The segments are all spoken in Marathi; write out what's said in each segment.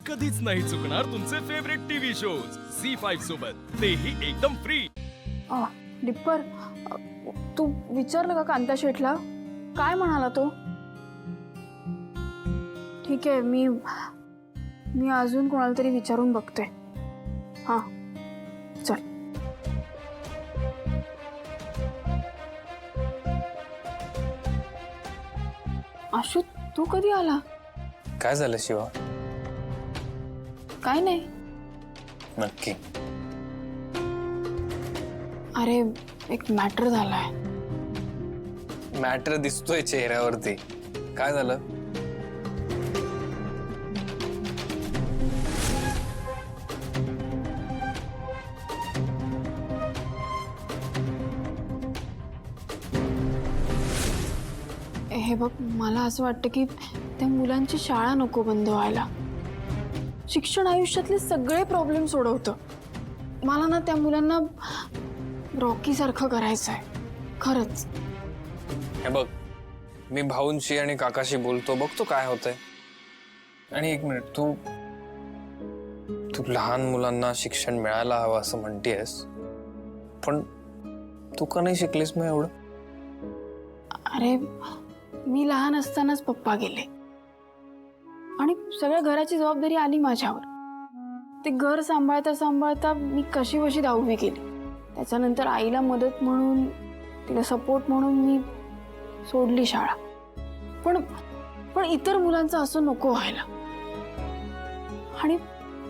कधीच नाही चुकणार तुमचे फेवरेट टीव्ही शोज झी5 सोबत, तेही एकदम फ्री। डिप्पर, तू विचारलं का कांता शेठला? काय म्हणाला तो? ठीक आहे, मी अजून कोणाला तरी विचारून बघते। हां, चल। आशु, तू कधी आला? काय झालं शिवा? काय नाही। नक्की? अरे, एक मॅटर झालाय। मॅटर दिसतोय चेहऱ्यावरती। काय झालं? हे बघ, मला असं वाटतं की त्या मुलांची शाळा नको बंद व्हायला। शिक्षण आयुष्यातले सगळे प्रॉब्लेम सोडवतं। मला ना त्या मुलांना रॉकी सारखं करायचंय, खरंच। हे बघ, मी भाऊंशी आणि काकाशी बोलतो, बघतो काय होतंय। आणि एक मिनिट, तू लहान मुलांना शिक्षण मिळायला हवं असं म्हणतेस, पण तू का नाही शिकलीस मग एवढं? अरे, मी लहान असतानाच पप्पा गेले आणि सगळ्या घराची जबाबदारी आली माझ्यावर। ते घर सांभाळता सांभाळता मी कशी वशी 10वी केली। त्याच्यानंतर आईला मदत म्हणून, तिला सपोर्ट म्हणून मी सोडली शाळा। पण इतर मुलांचं असं नको व्हायला। आणि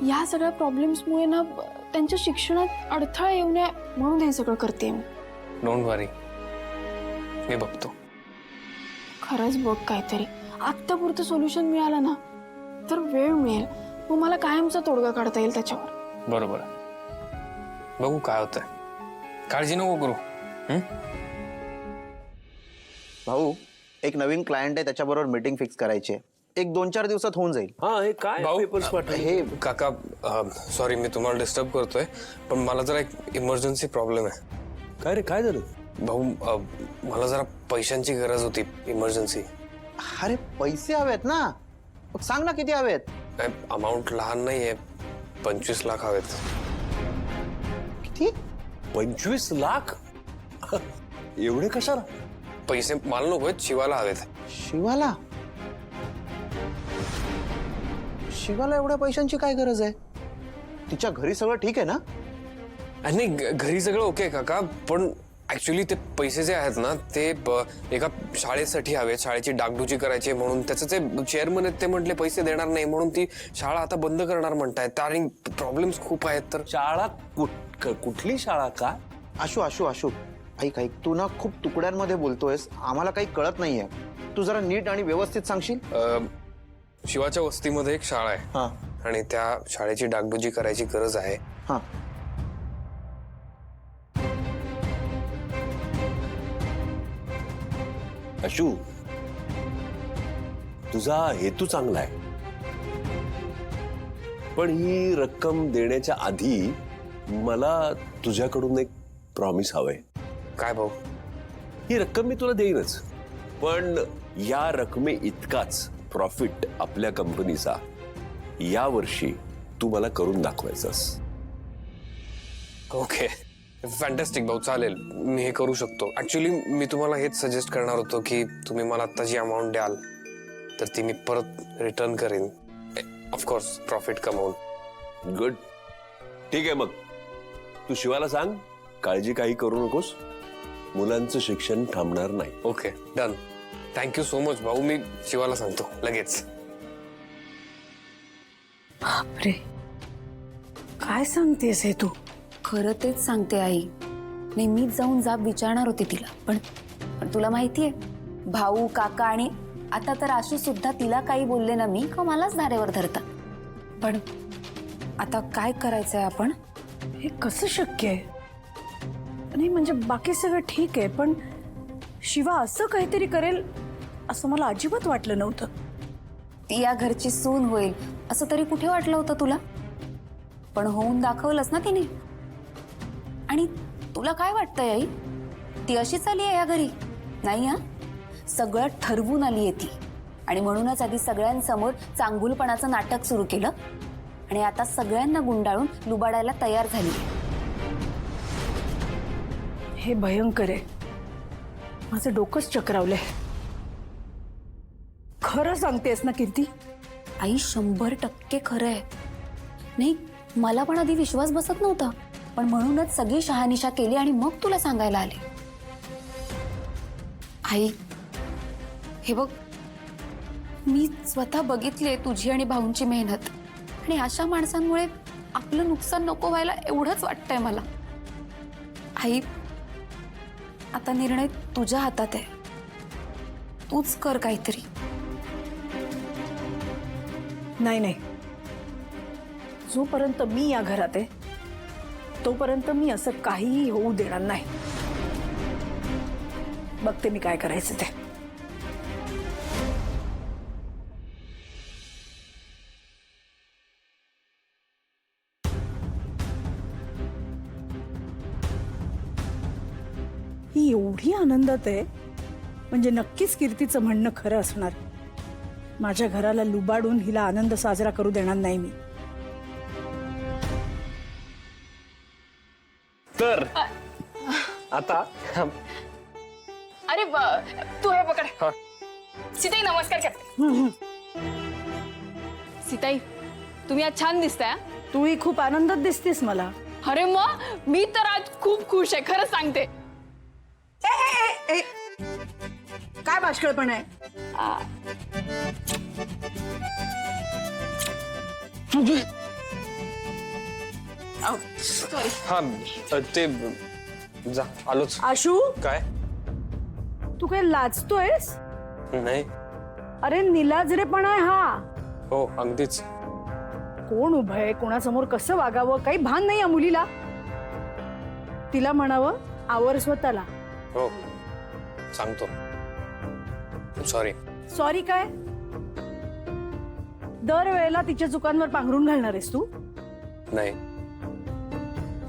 या सगळ्या प्रॉब्लेम्समुळे ना त्यांच्या शिक्षणात अडथळा येऊ नये म्हणून हे सगळं करते मी। डोंट वरी, मी बघतो। खरंच बघ, काहीतरी आत्तापुरतं सोल्युशन मिळालं ना तर वेळ मिळेल, मग मला कायमचा तोडगा काढता येईल त्याच्यावर। बरोबर, बघू काय होतंय। काळजी नको करू। भाऊ, एक नवीन क्लायंट आहे, त्याच्याबरोबर मीटिंग फिक्स करायची आहे। एक 2-4 दिवसात होऊन जाईल। हाँ, हे काय भाऊ, पेपर्स पाठवले? हे काका, सॉरी मी तुम्हाला डिस्टर्ब करतोय, पण मला जरा एक इमर्जन्सी प्रॉब्लेम आहे। काय रे, काय झालं? भाऊ, मला जरा पैशांची गरज होती, इमर्जन्सी। अरे, पैसे हवेत ना, मग सांग ना किती हवेत? अमाऊंट लहान नाहीये, 25 लाख हवेत। किती? 25 लाख? एवढे कशाला? पैसे मला नकोय, शिवाला हवेत। शिवाला? शिवाला एवढ्या पैशांची काय गरज आहे? तिच्या घरी सगळं ठीक आहे ना? आणि घरी सगळं ओके काका, पण ऍक्च्युली ते पैसे जे आहेत ना ते एका शाळेसाठी हवेत, शाळेची डागडुजी करायची म्हणून। त्याचे जे चेअरमन आहेत ते म्हटले पैसे देणार नाही म्हणून ती शाळा आता बंद करणार म्हणतायत। आणि प्रॉब्लेम्स खूप आहेत। तर शाळा कुठली शाळा? का? आशू, ऐक, तू ना खूप तुकड्यांमध्ये बोलतोयस, आम्हाला काही कळत नाहीये। तू जरा नीट आणि व्यवस्थित सांगशील? शिवाच्या वस्तीमध्ये एक शाळा आहे। हा, आणि त्या शाळेची डागडुजी करायची गरज आहे। हा। अशू, तुझा हेतू चांगला आहे, पण ही रक्कम देण्याच्या आधी मला तुझ्याकडून एक प्रॉमिस हवंय। काय भाऊ? ही रक्कम मी तुला देईनच, पण या रकमे इतकाच प्रॉफिट आपल्या कंपनीचा या वर्षी तू मला करून दाखवायचंस। ओके, फॅन्टॅस्टिक भाऊ, चालेल, मी हे करू शकतो। ऍक्च्युली मी तुम्हाला हेच सजेस्ट करणार होतो की तुम्ही मला आता जी अमाऊंट द्याल तर ती मी परत रिटर्न करेन, ऑफकोर्स प्रॉफिट कमावून। गुड, ठीक आहे, मग तू शिवाला सांग, काळजी काही करू नकोस, मुलांचं शिक्षण थांबणार नाही। Okay, done. Thank you so much भाऊ, मी शिवाला सांगतो लगेच। बापरे, काय सांगतेस हे तू? खरं तेच सांगते आई। नेहमीच जाऊन जाब विचारणार होते तिला, पण तुला माहितीये, भाऊ, काका आणि आता तर आशू सुद्धा तिला काही बोलले ना मी का मलाच धारेवर धरतात। पण आता काय करायचंय आपण? हे कसं शक्य आहे? नाही म्हणजे बाकी सगळं ठीक आहे, पण शिवा असं काहीतरी करेल असं मला अजिबात वाटलं नव्हतं। ती या घरची सून होईल असं तरी कुठे वाटलं होतं तुला? पण होऊन दाखवलंच ना तिने। आणि तुला काय वाटतंय आई, ती अशीच आली आहे या घरी? नाही हा, सगळं ठरवून आली आहे ती। आणि म्हणूनच आधी सगळ्यांसमोर चांगुलपणाचं नाटक सुरू केलं आणि आता सगळ्यांना गुंडाळून लुबाडायला तयार झाली. हे भयंकर आहे. माझं डोकंच चक्रावलंय. खरं सांगतेस ना कीर्ती? आई 100% खरं आहे. नाही, मला पण आधी विश्वास बसत नव्हता, पण म्हणूनच सगळी शहानिशा केली आणि मग तुला सांगायला आले. आई, हे बघ, मी स्वतः बघितलीये तुझी आणि भाऊंची मेहनत, आणि अशा माणसांमुळे आपलं नुकसान नको व्हायला एवढंच वाटतंय मला. आई, आता निर्णय तुझ्या हातात आहे. तूच कर काहीतरी. नाही नाही, जोपर्यंत मी या घरात आहे तोपर्यंत मी असं काहीही होऊ देणार नाही. बघते मी काय करायचं ते. ही एवढी आनंदात आहे म्हणजे नक्कीच कीर्तीचं म्हणणं खरं असणार. माझ्या घराला लुबाडून हिला आनंद साजरा करू देणार नाही मी. तर आता अरे तू हे पकड. सीताई नमस्कार करते. सीताई, तुम्ही आज छान दिसताय. हा? तूही खूप आनंदात दिसतेस मला. अरे मग मी तर आज खूप खुश आहे, खरं सांगते. काय बाष्कळपण आहे? हा ते जा आलोच. आशू, काय? तू काय लाजतोयस? नाही. अरे निलाजरेपणा आहे हा. हो अगदीच. कोण उभं आहे, कोणासमोर कसं वागावं काही भान नाही या मुलीला. तिला म्हणावं आवर स्वतःला. हो सांगतो. सॉरी. सॉरी काय? दरवेळेला तिच्या चुकांवर पांघरून घालणार आहेस तू? नाही,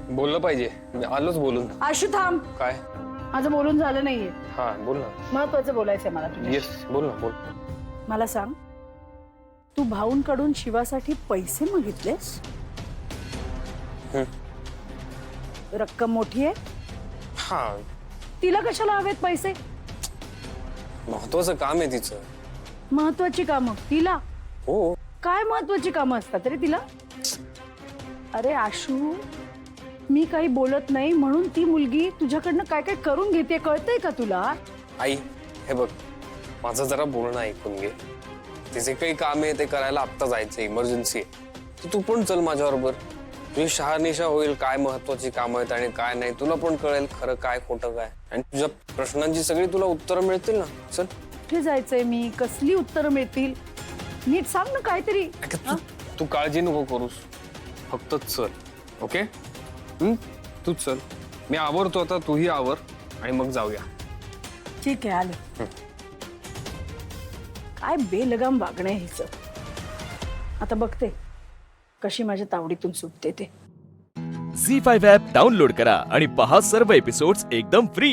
बोललं पाहिजे. मी आलोच बोलून. आशू थांब. काय? माझं बोलून झालं नाहीये. हा बोल ना. महत्वाचं बोलायचंय मला तुझ्याशी. येस बोल ना बोल. मला सांग, तू भाऊंकडून शिवासाठी पैसे मागितलेस? रक्कम मोठी आहे. हा तिला कशाला हवेत पैसे? महत्वाचं काम आहे तिचं. महत्वाची कामं तिला? हो. काय महत्वाची कामं असतात रे तिला? अरे आशू, मी काही बोलत नाही म्हणून ती मुलगी तुझ्याकडनं काय काय करून घेते, कळतंय का तुला? आई हे बघ, माझं जरा बोलणं ऐकून घे. तिचे काही काम आहे ते करायला आत्ता जायचं, इमर्जन्सी आहे. तर तू पण चल माझ्याबरोबर. तुझी शहानिशा होईल काय महत्वाची काम आहेत आणि काय नाही. तुला पण कळेल खरं काय खोटं काय, आणि तुझ्या प्रश्नांची सगळी तुला उत्तरं मिळतील ना. चल. कुठे जायचंय मी? कसली उत्तरं मिळतील? नीट सांग ना काहीतरी. तू काळजी नको करूस, फक्त चल. ओके? तू चल. मी आवरतो आता, तूही आवर आणि मग जाऊया. ठीक आहे आले. काय बेलगाम वागणं आहे हिचं. आता बघते कशी माझ्या तावडीतून सुटते ते. झी5 ॲप डाउनलोड करा आणि पहा सर्व एपिसोड्स एकदम फ्री.